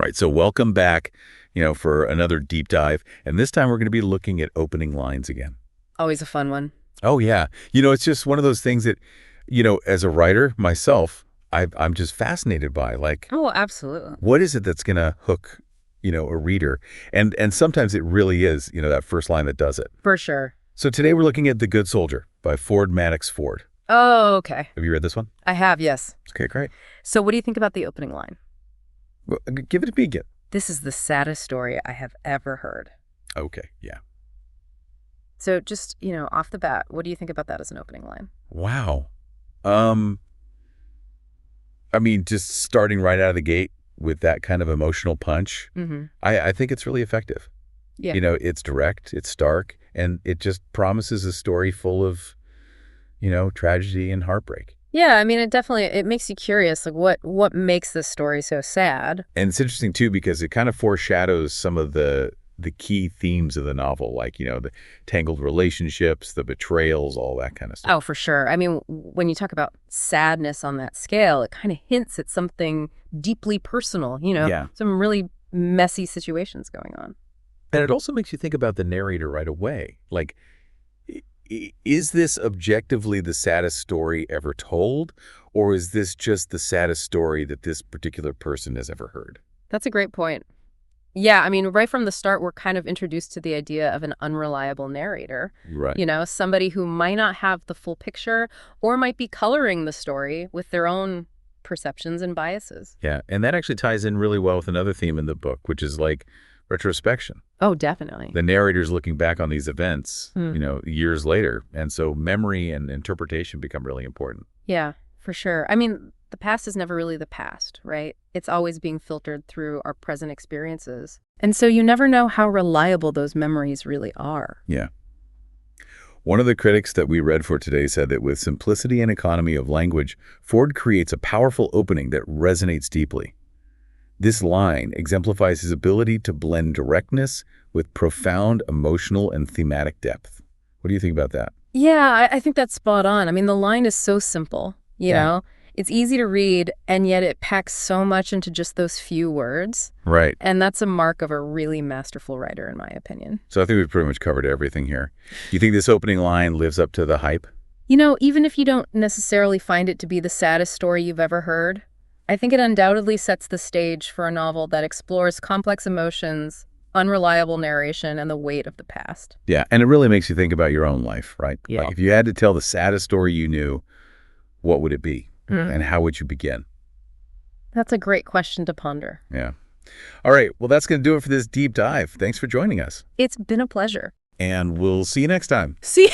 Right. So welcome back, for another deep dive. And this time we're going to be looking at opening lines again. Always a fun one. Oh, yeah. It's just one of those things that, as a writer myself, I'm just fascinated by. Like, Oh, absolutely. what is it that's going to hook, a reader? And sometimes it really is, that first line that does it. For sure. So today we're looking at The Good Soldier by Madox. Oh, okay. Have you read this one? I have, yes. Okay, great. So what do you think about the opening line? Well, give it a peek. This is the saddest story I have ever heard. Okay, yeah. So just, off the bat, what do you think about that as an opening line? Wow. Just starting right out of the gate with that kind of emotional punch, Mm-hmm. I think it's really effective. Yeah. It's direct, it's stark, and it just promises a story full of, tragedy and heartbreak. Yeah, it makes you curious, like what makes this story so sad? And it's interesting, too, because it kind of foreshadows some of the key themes of the novel, like, the tangled relationships, the betrayals, all that kind of stuff. Oh, for sure. When you talk about sadness on that scale, it kind of hints at something deeply personal, Yeah. some really messy situations going on. And it also makes you think about the narrator right away. Like, is this objectively the saddest story ever told, or is this just the saddest story that this particular person has ever heard? That's a great point. Yeah, right from the start, we're kind of introduced to the idea of an unreliable narrator. Right. Somebody who might not have the full picture or might be coloring the story with their own perceptions and biases. Yeah, and that actually ties in really well with another theme in the book, which is like retrospection. Oh, definitely. The narrator's looking back on these events, Mm. years later, and so memory and interpretation become really important. Yeah, for sure. The past is never really the past, right? It's always being filtered through our present experiences. And so you never know how reliable those memories really are. Yeah. One of the critics that we read for today said that with simplicity and economy of language, Ford creates a powerful opening that resonates deeply. This line exemplifies his ability to blend directness with profound emotional and thematic depth. What do you think about that? Yeah, I think that's spot on. The line is so simple, you Yeah. know? It's easy to read, and yet it packs so much into just those few words. Right. And that's a mark of a really masterful writer, in my opinion. So I think we've pretty much covered everything here. Do you think this opening line lives up to the hype? Even if you don't necessarily find it to be the saddest story you've ever heard, I think it undoubtedly sets the stage for a novel that explores complex emotions, unreliable narration, and the weight of the past. Yeah, and it really makes you think about your own life, right? Yeah. Like if you had to tell the saddest story you knew, what would it be? Mhm. And how would you begin? That's a great question to ponder. Yeah. All right, well, that's going to do it for this deep dive. Thanks for joining us. It's been a pleasure. And we'll see you next time. See